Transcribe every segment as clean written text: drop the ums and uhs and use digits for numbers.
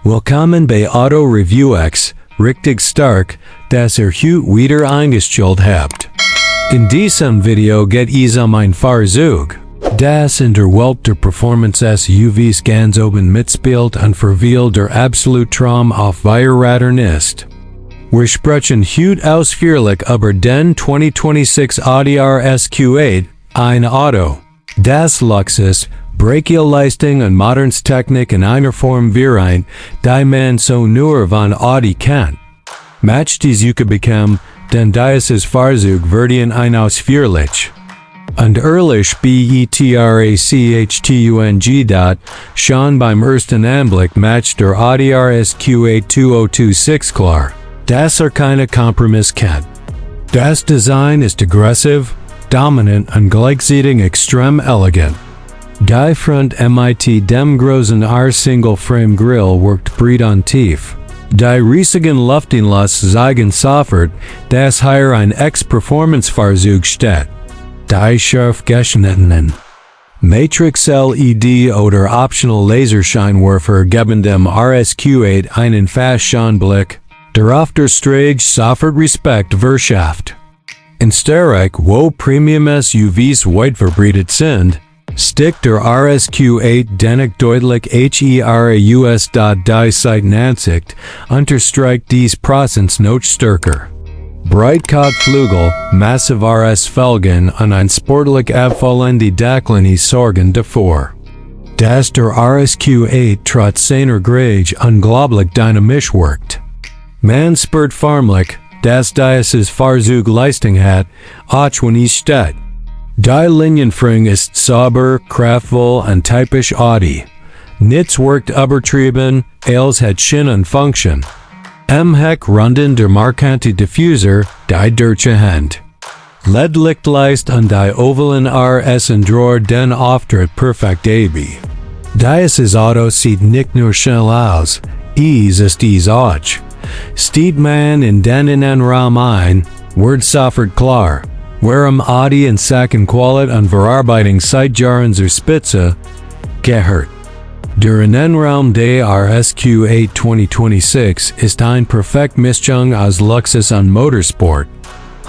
Willkommen bei AutoReviewX, richtig stark, dass heute wieder eingestellt habt. In diesem Video geht es ein Fahrzeug, das in der Welt der Performance-SUVs ganz oben mitspielt und für viele der absolute Traum auf Radern ist. Wir sprechen heute ausführlich über den 2026 Audi RS Q8, ein Auto, das Luxus, brachiale Leistung und modernes Technik in einer Form vereint, die man so nur von Audi kennt. Match die Suche bekommen, denn dieses Fahrzeug wird Ihnen ein ausführlich und ehrlich betrachten. Schon beim ersten Anblick matcht der Audi RS Q8 2026 klar, dass keine Kompromiss kennt. Das Design ist aggressiv, dominant und gleichzeitig extrem elegant. Die Front mit dem großen R-Single-Frame-Grill wirkt breit und tief. Die riesigen Luftinlass zeigen sofort, dass hier ein Ex-Performance-Fahrzeug steht. Die scharf geschnittenen Matrix-LED oder optional Laserscheinwerfer geben dem RS Q8 einen Fashion-Blick, der auf der Straße sofort Respekt verschafft. In Sterek, wo Premium-SUVs weit verbreitet sind, stickt der RS Q8 dennoch deutlich heraus. Die Seitenansicht unterstreicht dies Prozent noch stärker. Breitkotflügel, massive RS-Felgen und ein sportlich abfallende Decklinie sorgen dafür, dass der RS Q8 trotz seiner Größe unglaublich dynamisch wirkt. Man spürt förmlich, dass dieses Fahrzeug Leistung hat, auch wenn es steht. Die Linienführung ist sauber, kraftvoll und typisch Audi. Nichts wirkt übertrieben, alles hat Sinn und Funktion. Im Heck runden der markante Diffuser, die deutsche Hand. LED-Lichtleist und die ovalen RS-Drawer den Auftritt perfekt ab. Dieses Auto sieht nicht nur schnell aus, es ist es auch. Steht man in den Innenraum ein, wird sofort klar, warum Audi in Sachen Qualität und Verarbeitung seit Jahren zur Spitze gehört. Der Innenraum des RS Q8 2026 ist ein perfekt Mischung aus Luxus und Motorsport.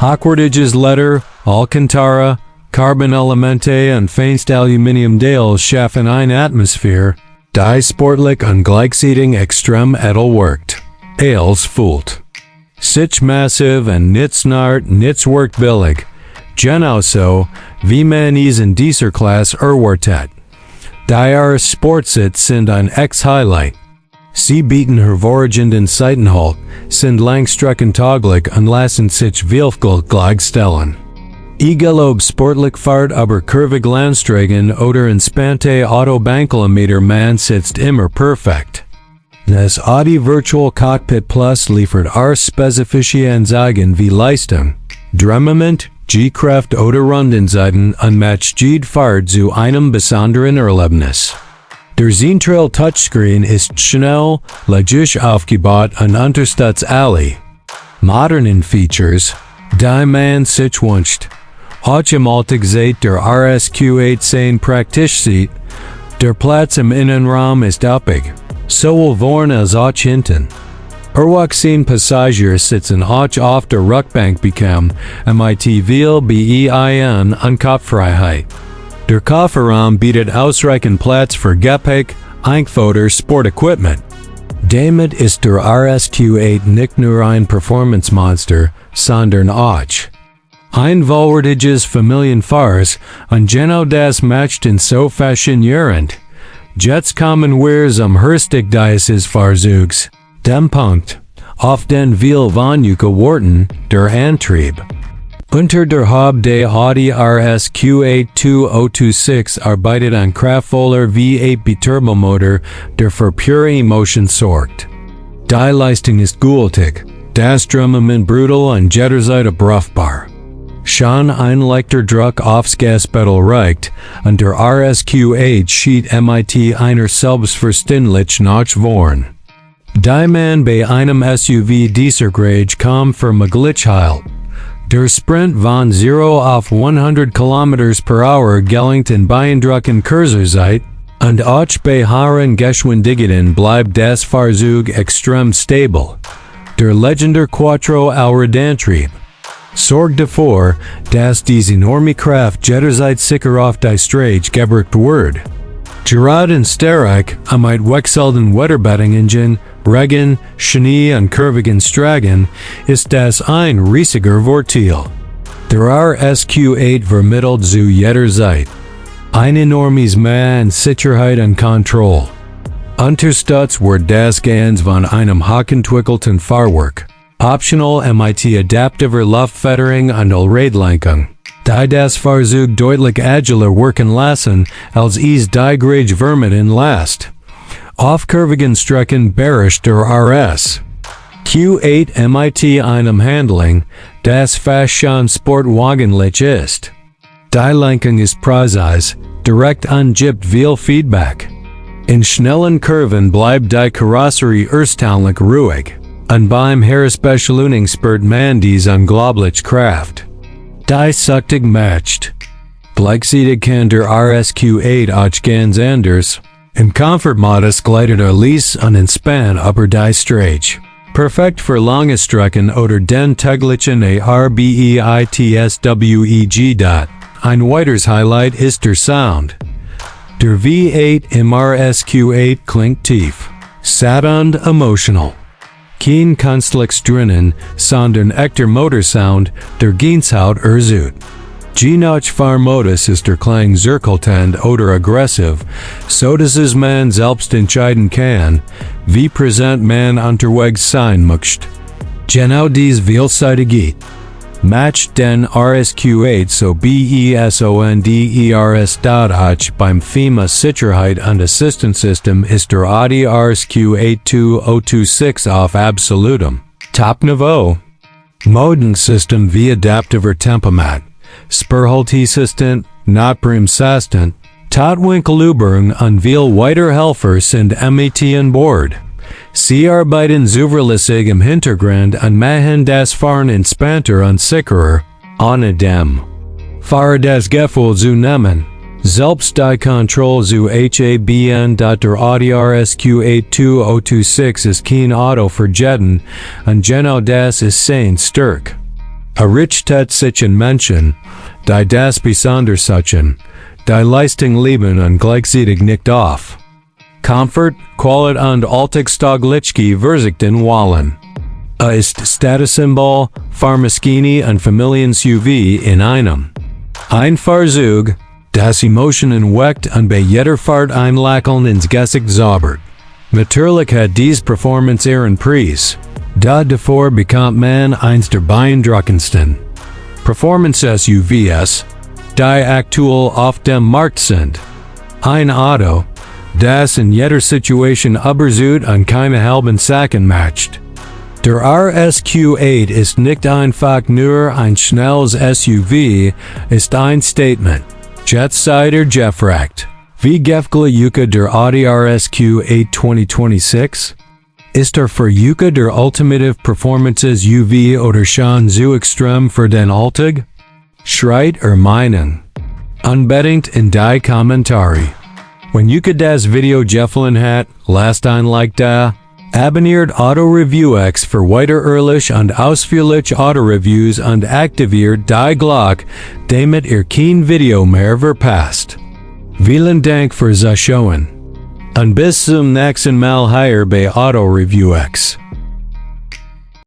Hochwertiges Leder, Alcantara, Carbon-Elemente und feinste Aluminiumdales schaffen eine Atmosphäre, die sportlich und gleichzeitig extrem edel wirkt. Alles fühlt sich massiv und nichts wirkt billig. Genauso, wie man es in dieser Klasse erwartet. Die RS Sportsitz sind ein Ex-Highlight. Sie bieten hervorragenden Seitenhalt, sind langstreckentauglich und lassen sich vielfach gleichstellen. Egal ob sportlich Fahrt über kurvige Landstraßen oder entspannte Autobahnkilometer, man sitzt immer perfekt. Das Audi Virtual Cockpit Plus liefert R-Spezifikationen wie Leistung, Drehmoment, G-Kraft oder Rundenzeiten und matcht jede Fahrt zu einem besonderen Erlebnis. Der Zentrale Touchscreen ist schnell, logisch aufgebaut und unterstützt alle modernen Features, die man sich wünscht. Auch im Alltag sieht der RS Q8 sehr praktisch aus. Der Platz im Innenraum ist üppig, sowohl vorn als auch hinten. Erwachsene Passagiers sitzen auch auf der Rückbank bekommen, mit viel Bein und Kopffreiheit. Der Kofferraum bietet ausreichend Platz für Gepäck, Einfutter, Sportequipment. Damit ist der RS Q8 nicht nur ein Performance-Monster, sondern auch ein vollwertiges Familienfahrzeug und genau das matcht ihn so faszinierend. Jetzt kommen wir zum Herstück dieses Fahrzeugs, dem Punkt, auf den wir warten, der Antrieb. Unter der Haube des Audi RS Q8 2026 arbeitet ein kraftvoller V8 Biturbomotor, der für pure Emotion sorgt. Die Leistung ist gewaltig, das Drehmoment brutal und jederzeit abrufbar. Schon ein leichter Druck aufs Gaspedal reicht, und der RS Q8 steht mit einer selbstverständlich noch vorn. Die man bei einem SUV dieser Größe kaum vermöglich hält. Der Sprint von 0 auf 100 km/h gelingt in beeindruckender Kurzzeit, Und auch bei hohen Geschwindigkeiten bleibt das Fahrzeug extrem stabil. Der Legender Quattro Antrieb sorgt dafür, dass diese enorme Kraft jederzeit sicher auf die Straße gebracht wird. Gerade und stark mit wechselnden Wetterbedingungen, Regen, Schnee und kurvigen Straßen ist das ein riesiger Vorteil. Der RS Q8 vermittelt zu jederzeit ein enormes Maß an Sicherheit und Kontrolle. Unterstützt wird das Ganze von einem hochentwickelten Fahrwerk. Optional mit adaptiver Luftfederung und Allradlenkung, die das Fahrzeug deutlich agiler wirken lassen, als es die Grage vermieden lässt. Auf kurvigen Strecken beherrscht der RS Q8 mit einem Handling, das fast schon sportwagenlich ist. Die Lenkung ist präzise, direkt und gibt viel Feedback. In schnellen Kurven bleibt die Karosserie erstaunlich ruhig, und beim Heeresbeschleunigung spürt man diese unglaubliche Kraft. Die Suchtig matcht. Gleichzeitig kann der RS Q8 auch ganz anders. Im Comfort-Modus gleitet leise und entspannt über die Straße. Perfekt für lange Strecken oder den täglichen Arbeitsweg. Ein weiteres Highlight ist der Sound. Der V8 im RS Q8 klingt tief, satt und emotional. Kein Künstliches drinnen, sondern echter Motorsound, der Gänsehaut erzeugt. Je nach Fahrmodus ist der Klang zirkelnd oder aggressiv, so dass es man selbst entscheiden kann, wie präsent man unterwegs sein möchte. Genau dies Vielseitigkeit matcht den RS Q8 so besonders auch beim Thema Sicherheit und Assistenzsystem ist der Audi RS Q8 2026 auf absolutem Top-Niveau. Modensystem wie adaptiver Tempomat, Spurhalteassistent, Notbremsassistent, Totwinkelüberung und viel weiter Helfer sind mit an Bord. Sie arbeiten zuverlässig im Hintergrund und machen das Fahren entspannter und sicherer, ohne dem Fahrer das Gefühl zu nehmen, selbst die Kontrolle zu haben. Der Audi RS Q8 2026 ist kein Auto für Jetten und genau das ist sein stark. Richtet sich in Menschen, die das besonders suchen, die Leistung lieben und gleichzeitig nicht auf Comfort, Qualität und Alltagstauglichkeit verzichten wollen. Ist Statussymbol, Fahrmaschine und Familien-SUV in einem. Ein Fahrzeug, das Emotionen weckt und bei jeder Fahrt ein Lächeln ins Gesicht zaubert. Natürlich hat dies Performance ihren Preis. Davor bekommt man eins der beeindruckendsten Performance-SUVs, die aktuell auf dem Markt sind. Ein Auto, das in jeder Situation überzeugt und keine halben Sachen macht. Der RS Q8 ist nicht einfach nur ein schnelles SUV, ist ein Statement. Jetzt seid ihr gefragt. Wie gefällt der Audi RS Q8 2026? Ist für euch der ultimative Performance-SUV oder schon zu extrem für den Alltag? Schreibt Meinung unbedingt in die Kommentare. Wenn euch das Video gefallen hat, lasst ein Like da, abonniert AutoReviewX für weiter ehrlich und ausführliche Autoreviews und aktiviert die Glocke, damit ihr kein Video mehr verpasst. Vielen Dank fürs Zuschauen. Und bis zum nächsten Mal hier bei AutoReviewX.